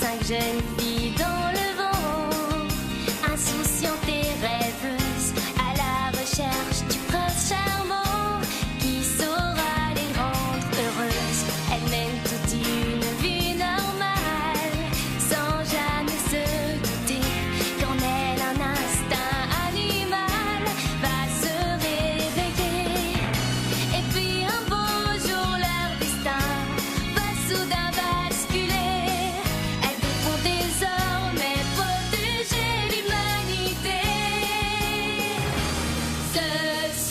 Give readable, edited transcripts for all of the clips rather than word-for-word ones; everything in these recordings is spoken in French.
5 jeunes filles dans le vent, insouciantes et rêveuses, à la recherche du prince charmant qui saura les rendre heureuses. Elles mènent toute une vie normale, sans jamais se douter qu'en elles un instinct animal va se réveiller. Et puis un beau jour leur destin va soudain basculer. Elles devront désormais protéger l'humanité. Ce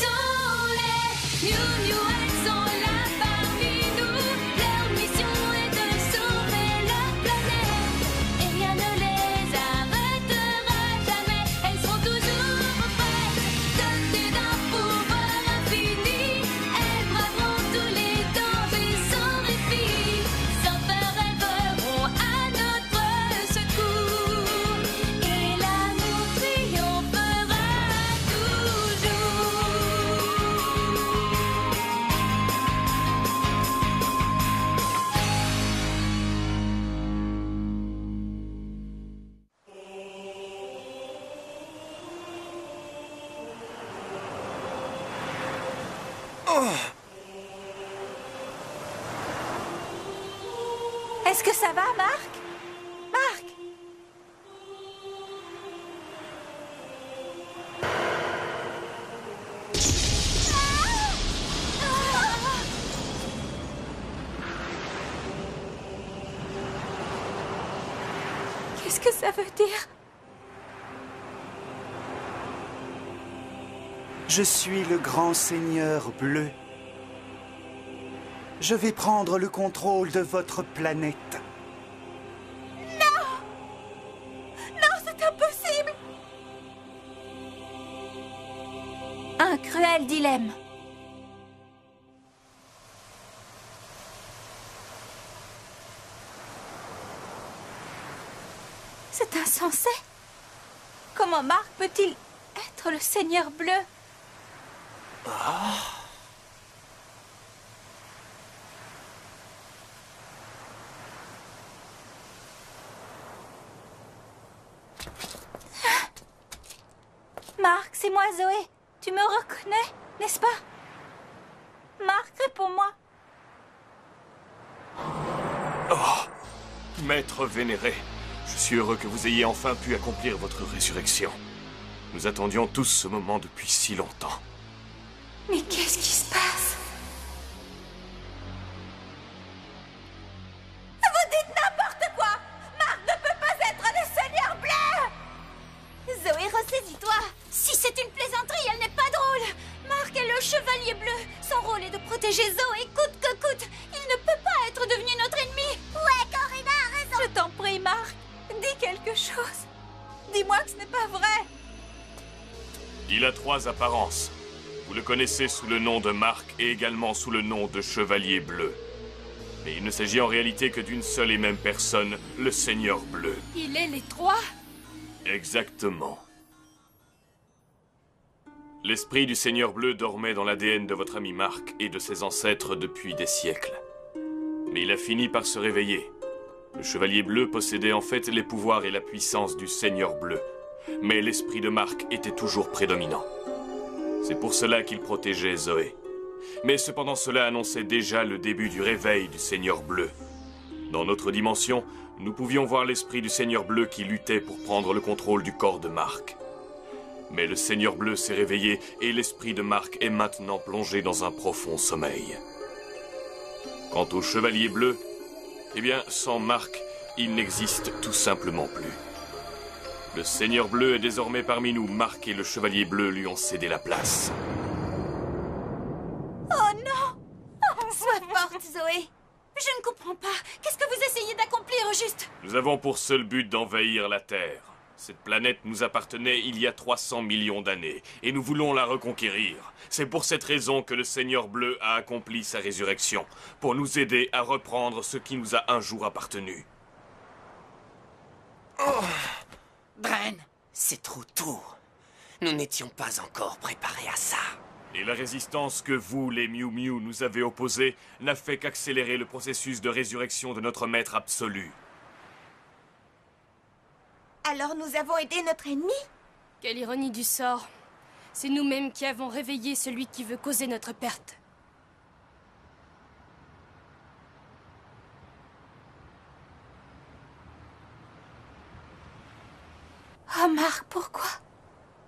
sont les Miou Miou, elles sont là parmi nous. Leur mission est de sauver la planète et rien ne les arrêtera jamais. Elles seront toujours prêtes, dotées d'un pouvoir infini. Elles braveront tous les dangers sans répit. Sans peur, elles voleront à notre secours et l'amour triomphera toujours. Est-ce que ça va, Marc? Marc? Qu'est-ce que ça veut dire? Je suis le grand seigneur bleu. Je vais prendre le contrôle de votre planète. Non, c'est impossible! Un cruel dilemme. C'est insensé. Comment Marc peut-il être le Seigneur bleu? Marc, c'est moi, Zoé. Tu me reconnais, n'est-ce pas? Marc, réponds-moi. Maître vénéré, je suis heureux que vous ayez enfin pu accomplir votre résurrection. Nous attendions tous ce moment depuis si longtemps. Mais qu'est-ce qui se passe? Vous dites n'importe quoi! Marc ne peut pas être le Seigneur bleu! Zoé, ressaisis-toi! Si c'est une plaisanterie, elle n'est pas drôle! Marc est le chevalier bleu. Son rôle est de protéger Zoé coûte que coûte. Il ne peut pas être devenu notre ennemi. Ouais, Corinna a raison. Je t'en prie, Marc. Dis quelque chose. Dis-moi que ce n'est pas vrai. Il a 3 apparences. Vous le connaissez sous le nom de Marc et également sous le nom de Chevalier Bleu. Mais il ne s'agit en réalité que d'une seule et même personne, le Seigneur Bleu. Il est les 3? Exactement. L'esprit du Seigneur Bleu dormait dans l'ADN de votre ami Marc et de ses ancêtres depuis des siècles. Mais il a fini par se réveiller. Le Chevalier Bleu possédait en fait les pouvoirs et la puissance du Seigneur Bleu. Mais l'esprit de Marc était toujours prédominant. C'est pour cela qu'il protégeait Zoé. Mais cependant cela annonçait déjà le début du réveil du Seigneur Bleu. Dans notre dimension, nous pouvions voir l'esprit du Seigneur Bleu qui luttait pour prendre le contrôle du corps de Marc. Mais le Seigneur Bleu s'est réveillé et l'esprit de Marc est maintenant plongé dans un profond sommeil. Quant au Chevalier Bleu, eh bien, sans Marc, il n'existe tout simplement plus. Le Seigneur Bleu est désormais parmi nous. Marc et le Chevalier Bleu lui ont cédé la place. Oh non! Sois forte, Zoé. Je ne comprends pas. Qu'est-ce que vous essayez d'accomplir au juste? Nous avons pour seul but d'envahir la Terre. Cette planète nous appartenait il y a 300 millions d'années, et nous voulons la reconquérir. C'est pour cette raison que le Seigneur Bleu a accompli sa résurrection, pour nous aider à reprendre ce qui nous a un jour appartenu. Dren, c'est trop tôt. Nous n'étions pas encore préparés à ça. Et la résistance que vous, les Miou Miou, nous avez opposée n'a fait qu'accélérer le processus de résurrection de notre maître absolu. Alors nous avons aidé notre ennemi? Quelle ironie du sort. C'est nous-mêmes qui avons réveillé celui qui veut causer notre perte. Oh Marc, pourquoi?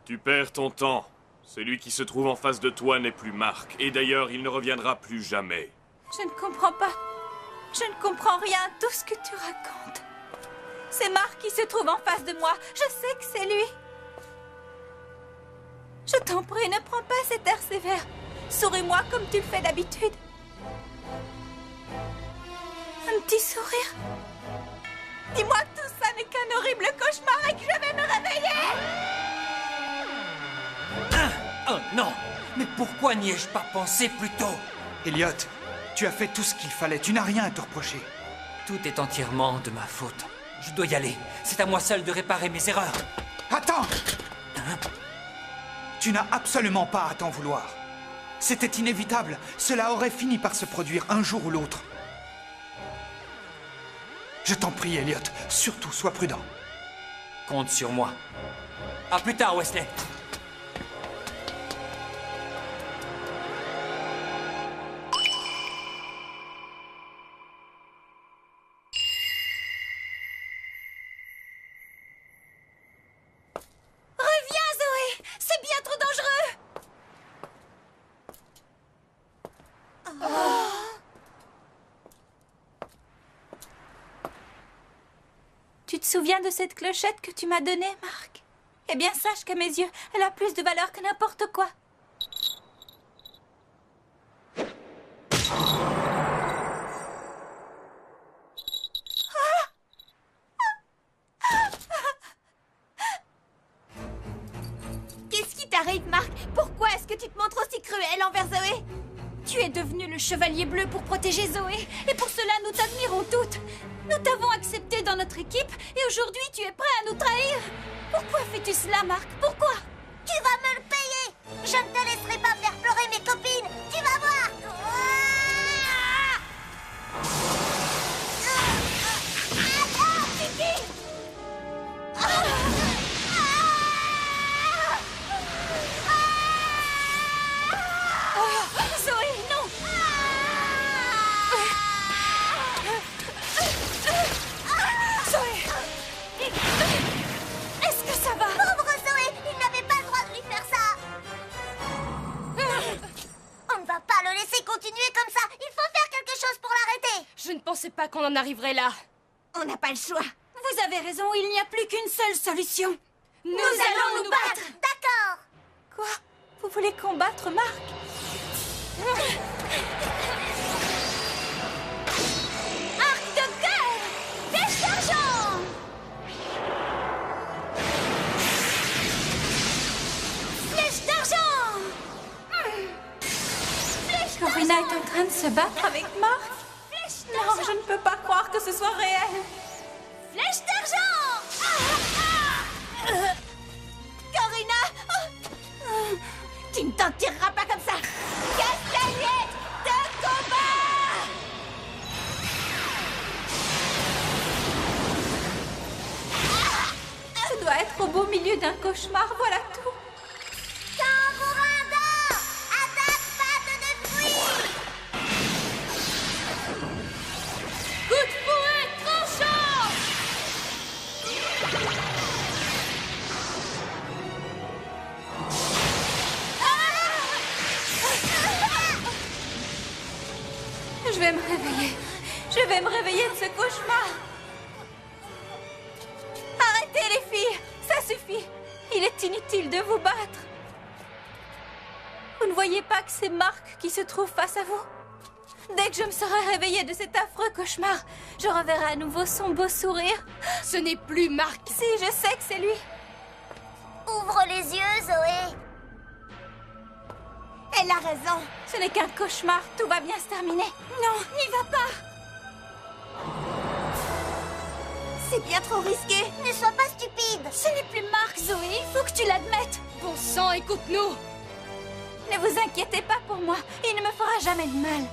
Tu perds ton temps. Celui qui se trouve en face de toi n'est plus Marc. Et d'ailleurs, il ne reviendra plus jamais. Je ne comprends pas. Je ne comprends rien à tout ce que tu racontes. C'est Marc qui se trouve en face de moi. Je sais que c'est lui. Je t'en prie, ne prends pas cet air sévère. Souris-moi comme tu le fais d'habitude. Un petit sourire. Dis-moi que tout ça n'est qu'un horrible cauchemar et que je vais me réveiller. Oh non! Mais pourquoi n'y ai-je pas pensé plus tôt? Elliot, tu as fait tout ce qu'il fallait. Tu n'as rien à te reprocher. Tout est entièrement de ma faute. Je dois y aller. C'est à moi seul de réparer mes erreurs. Attends! Tu n'as absolument pas à t'en vouloir. C'était inévitable. Cela aurait fini par se produire un jour ou l'autre. Je t'en prie, Elliot. Surtout, sois prudent. Compte sur moi. À plus tard, Wesley. Reviens, Zoé. C'est bien trop dangereux. Tu te souviens de cette clochette que tu m'as donnée, Marc? Eh bien, sache qu'à mes yeux, elle a plus de valeur que n'importe quoi. Qu'est-ce qui t'arrive, Marc? Pourquoi est-ce que tu te montres aussi cruel envers Zoé? Tu es devenu le chevalier bleu pour protéger Zoé, et pour cela nous t'admirons toutes. Nous t'avons accepté dans notre équipe, et aujourd'hui tu es prêt à nous trahir. Pourquoi fais-tu cela, Marc? Pourquoi? Tu vas me le payer! Je ne te laisserai pas faire pleurer mes copines! Tu vas voir! Attends, Kiki! Zoé, non! Zoé! Est-ce que ça va? Pauvre Zoé! Il n'avait pas le droit de lui faire ça! On ne va pas le laisser continuer comme ça! Il faut faire quelque chose pour l'arrêter! Je ne pensais pas qu'on en arriverait là. On n'a pas le choix. Vous avez raison, il n'y a plus qu'une seule solution. Nous allons nous battre. D'accord! Quoi? Vous voulez combattre Marc? Arc de cœur! Flèche d'argent! Flèche d'argent! Corina est en train de se battre avec Marc? Non, je ne peux pas croire que ce soit réel. Flèche d'argent! Corina! Tu ne t'en tireras pas comme ça! Castagnette de combat! Je dois être au beau milieu d'un cauchemar, voilà tout. Tambourin d'or! Attaque patte de fruits! Coup de fouet tranchant! Je vais me réveiller. Je vais me réveiller de ce cauchemar. Arrêtez les filles, ça suffit. Il est inutile de vous battre. Vous ne voyez pas que c'est Marc qui se trouve face à vous? Dès que je me serai réveillée de cet affreux cauchemar, je reverrai à nouveau son beau sourire. Ce n'est plus Marc. Si, je sais que c'est lui. Ouvre les yeux, Zoé! Elle a raison. Ce n'est qu'un cauchemar. Tout va bien se terminer. Non, n'y va pas. C'est bien trop risqué. Ne sois pas stupide! Ce n'est plus Marc, Zoé. Il faut que tu l'admettes. Bon sang, écoute-nous. Ne vous inquiétez pas pour moi. Il ne me fera jamais de mal.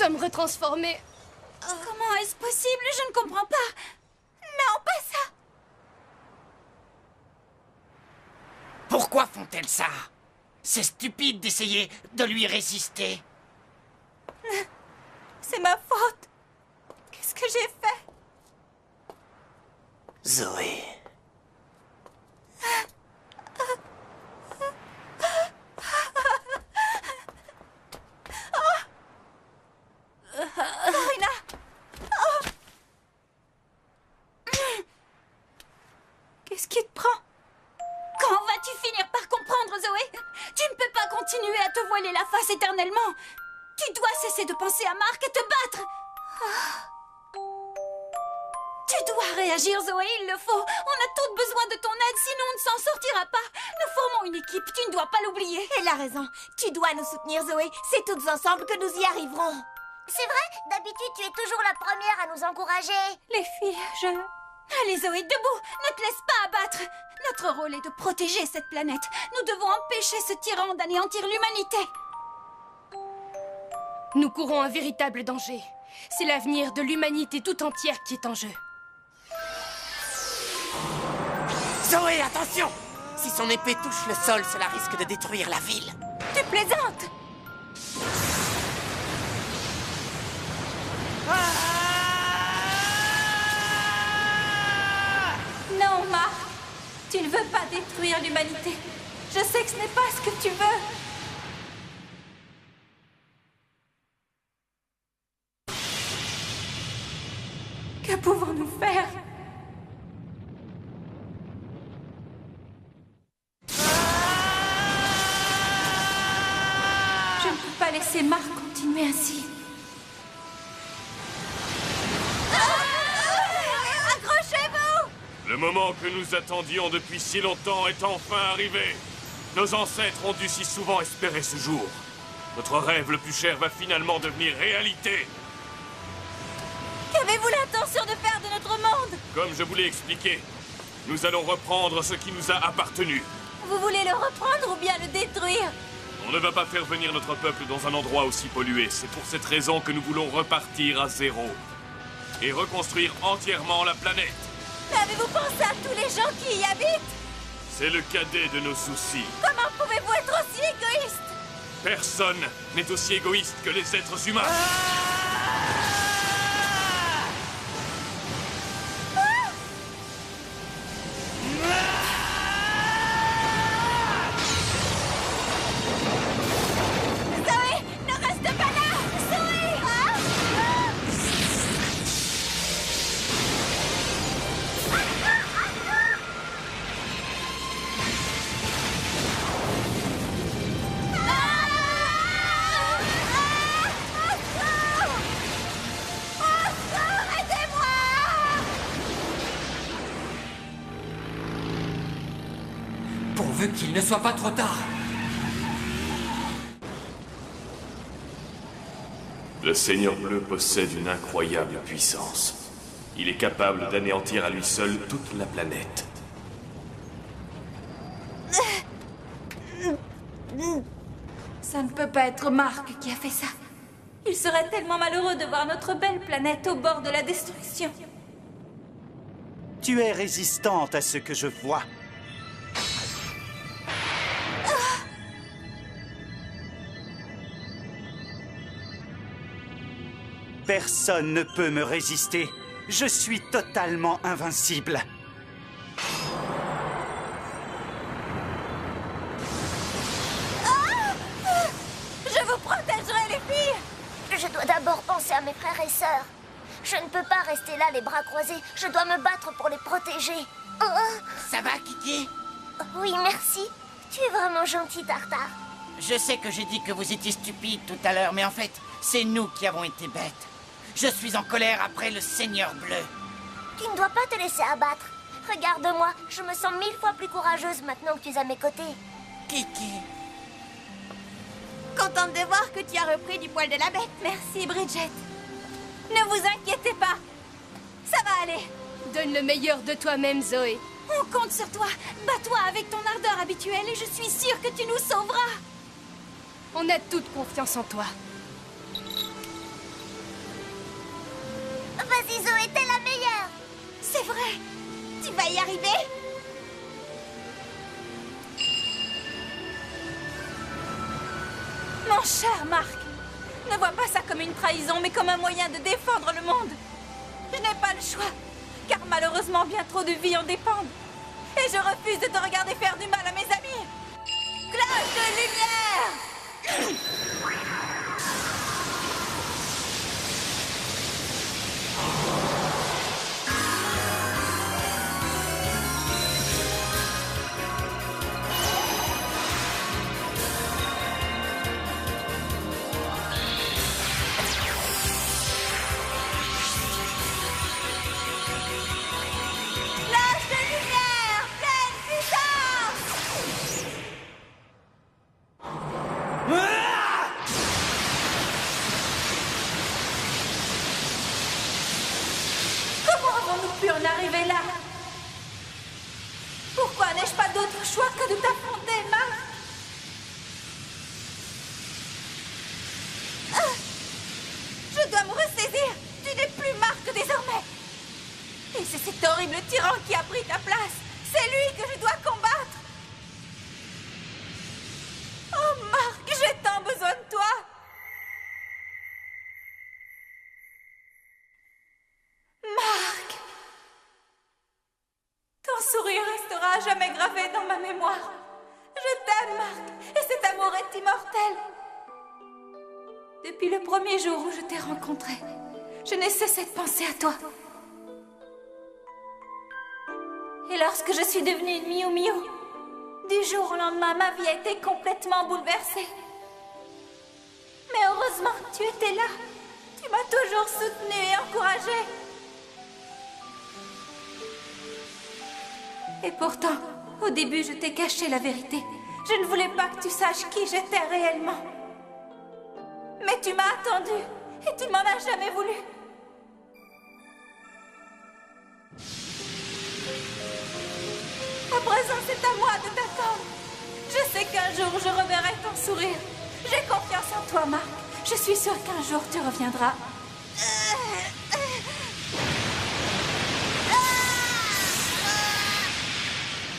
sommes retransformés. Comment est-ce possible? Je ne comprends pas. Non, pas ça. Pourquoi font-elles ça? C'est stupide d'essayer de lui résister. C'est ma faute. Qu'est-ce que j'ai fait? Zoé. Farina! Oh. Qu'est-ce qui te prend? Quand vas-tu finir par comprendre, Zoé? Tu ne peux pas continuer à te voiler la face éternellement. Tu dois cesser de penser à Mark et te battre. Tu dois réagir, Zoé, il le faut. On a toutes besoin de ton aide, sinon on ne s'en sortira pas. Nous formons une équipe, tu ne dois pas l'oublier. Elle a raison. Tu dois nous soutenir, Zoé. C'est toutes ensemble que nous y arriverons. C'est vrai? D'habitude, tu es toujours la première à nous encourager. Les filles, Allez, Zoé, debout. Ne te laisse pas abattre. Notre rôle est de protéger cette planète. Nous devons empêcher ce tyran d'anéantir l'humanité. Nous courons un véritable danger. C'est l'avenir de l'humanité tout entière qui est en jeu. Zoé, attention! Si son épée touche le sol, cela risque de détruire la ville. Tu plaisantes? Non, Mark. Tu ne veux pas détruire l'humanité. Je sais que ce n'est pas ce que tu veux. Que pouvons-nous faire? Je ne peux pas laisser Mark continuer ainsi. Accrochez-vous! Le moment que nous attendions depuis si longtemps est enfin arrivé. Nos ancêtres ont dû si souvent espérer ce jour. Notre rêve le plus cher va finalement devenir réalité. Qu'avez-vous l'intention de faire de notre monde? Comme je vous l'ai expliqué, nous allons reprendre ce qui nous a appartenu. Vous voulez le reprendre ou bien le détruire? On ne va pas faire venir notre peuple dans un endroit aussi pollué. C'est pour cette raison que nous voulons repartir à zéro. Et reconstruire entièrement la planète. Mais avez-vous pensé à tous les gens qui y habitent? C'est le cadet de nos soucis. Comment pouvez-vous être aussi égoïste? Personne n'est aussi égoïste que les êtres humains. Zoé, ne reste pas là! Zoé! Pourvu qu'il ne soit pas trop tard. Le Seigneur Bleu possède une incroyable puissance. Il est capable d'anéantir à lui seul toute la planète. Ça ne peut pas être Mark qui a fait ça. Il serait tellement malheureux de voir notre belle planète au bord de la destruction. Tu es résistante à ce que je vois. Personne ne peut me résister. Je suis totalement invincible. Je vous protégerai, les filles! Je dois d'abord penser à mes frères et sœurs. Je ne peux pas rester là les bras croisés. Je dois me battre pour les protéger. Ça va, Kiki? Oui, merci. Tu es vraiment gentil, Tartare. Je sais que j'ai dit que vous étiez stupide tout à l'heure, mais en fait, c'est nous qui avons été bêtes. Je suis en colère après le Seigneur Bleu. Tu ne dois pas te laisser abattre. Regarde-moi, je me sens 1000 fois plus courageuse maintenant que tu es à mes côtés. Kiki. Contente de voir que tu as repris du poil de la bête. Merci, Bridget. Ne vous inquiétez pas. Ça va aller. Donne le meilleur de toi-même, Zoé. On compte sur toi. Bats-toi avec ton ardeur habituelle et je suis sûre que tu nous sauveras. On a toute confiance en toi. Vas-y Zoé, t'es la meilleure. C'est vrai. Tu vas y arriver? Mon cher Marc, ne vois pas ça comme une trahison, mais comme un moyen de défendre le monde. Je n'ai pas le choix, car malheureusement bien trop de vies en dépendent. Et je refuse de te regarder faire du mal à mes amis. Cloche de lumière! Cloche de lumière, pleine puissance! Comment avons-nous pu en arriver là? Pourquoi n'ai-je pas d'autre choix que de t'affronter, Marc? Je dois me ressaisir. Tu n'es plus Marc désormais. Et c'est cet horrible tyran qui a pris ta place. C'est lui que je dois combattre. Oh Marc, j'ai tant besoin de toi. Marc. Ton sourire restera à jamais gravé dans ma mémoire. Je t'aime, Marc, et cet amour est immortel. Depuis le premier jour où je t'ai rencontré, je n'ai cessé de penser à toi. Et lorsque je suis devenue une Miu Miu, du jour au lendemain, ma vie a été complètement bouleversée. Mais heureusement, tu étais là. Tu m'as toujours soutenue et encouragée. Et pourtant, au début, je t'ai caché la vérité. Je ne voulais pas que tu saches qui j'étais réellement. Mais tu m'as attendue et tu m'en as jamais voulu. À présent, c'est à moi de t'attendre. Je sais qu'un jour, je reverrai ton sourire. J'ai confiance en toi, Marc. Je suis sûre qu'un jour, tu reviendras.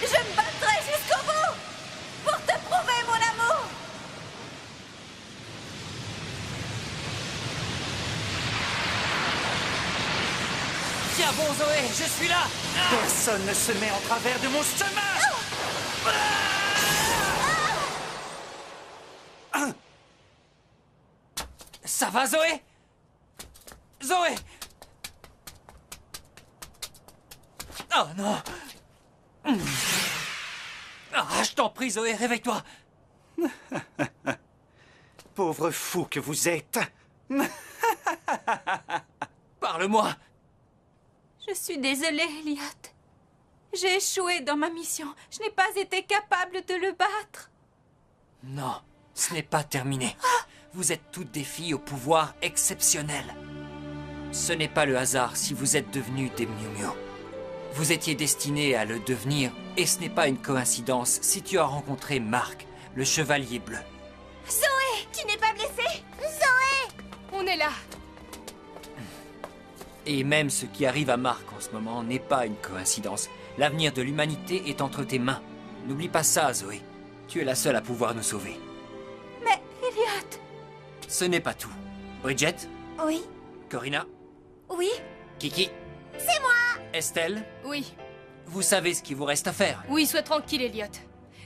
Je me battrai jusqu'au bout pour te prouver mon amour. Tiens bon, Zoé, je suis là. Personne ne se met en travers de mon chemin. Ça va, Zoé? Zoé! Oh non! Ah, je t'en prie, Zoé, réveille-toi! Pauvre fou que vous êtes. Parle-moi! Je suis désolée, Elliot. J'ai échoué dans ma mission. Je n'ai pas été capable de le battre. Non, ce n'est pas terminé. Vous êtes toutes des filles au pouvoir exceptionnel. Ce n'est pas le hasard si vous êtes devenues des Miu Miu. Vous étiez destinées à le devenir, et ce n'est pas une coïncidence si tu as rencontré Marc, le chevalier bleu. Zoé, tu n'es pas blessée? Zoé! On est là. Et même ce qui arrive à Marc en ce moment n'est pas une coïncidence. L'avenir de l'humanité est entre tes mains. N'oublie pas ça, Zoé. Tu es la seule à pouvoir nous sauver. Mais, Elliot... Ce n'est pas tout. Bridget? Oui? Corina? Oui? Kiki? C'est moi! Estelle? Oui. Vous savez ce qu'il vous reste à faire. Oui, sois tranquille, Elliot.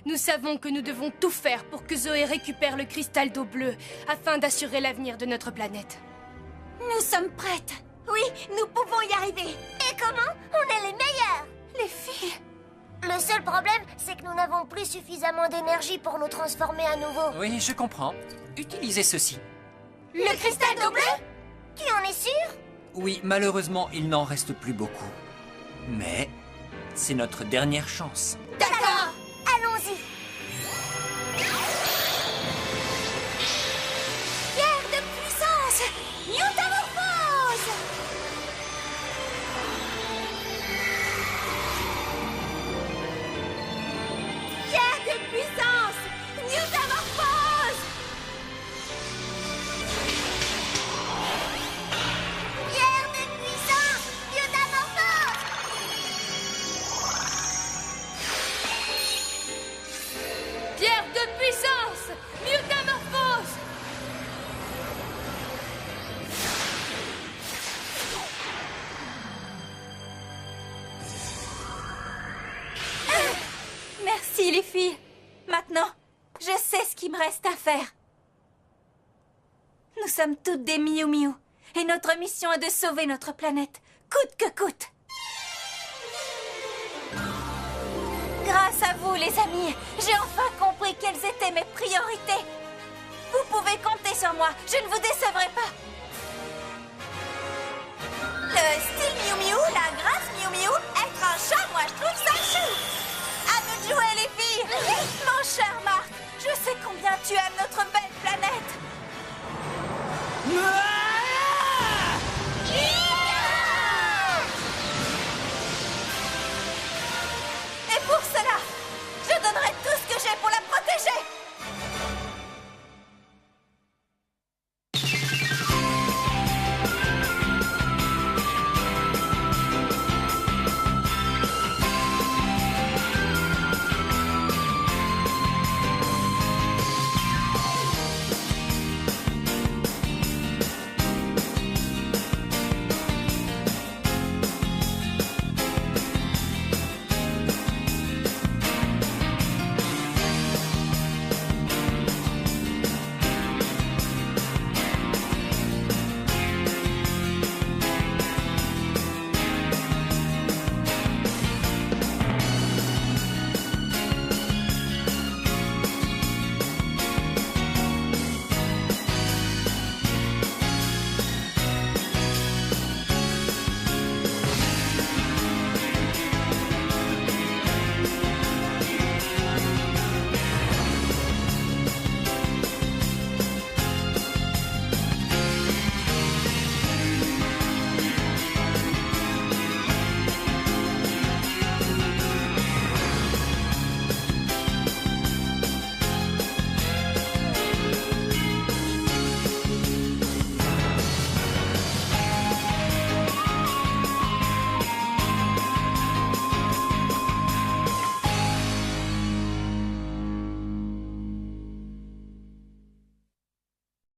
Nous savons que nous devons tout faire pour que Zoé récupère le cristal d'eau bleue afin d'assurer l'avenir de notre planète. Nous sommes prêtes. Oui, nous pouvons y arriver. Et comment? On est les meilleurs! Les filles... Le seul problème, c'est que nous n'avons plus suffisamment d'énergie pour nous transformer à nouveau. Oui, je comprends. Utilisez ceci. Le cristal d'eau bleue? Tu en es sûr? Oui, malheureusement, il n'en reste plus beaucoup. Mais c'est notre dernière chance. D'accord! Allons-y! Pierre de puissance! Métamorphose! Pierre de puissance! Métamorphose! Pierre de puissance! Maintenant, je sais ce qu'il me reste à faire. Nous sommes toutes des Miu Miu, et notre mission est de sauver notre planète, coûte que coûte. Grâce à vous, les amis, j'ai enfin compris quelles étaient mes priorités. Vous pouvez compter sur moi, je ne vous décevrai pas. Le style Miu Miu, la grâce Miu Miu, être un chat, moi je trouve ça chou. À nous de jouer, les filles.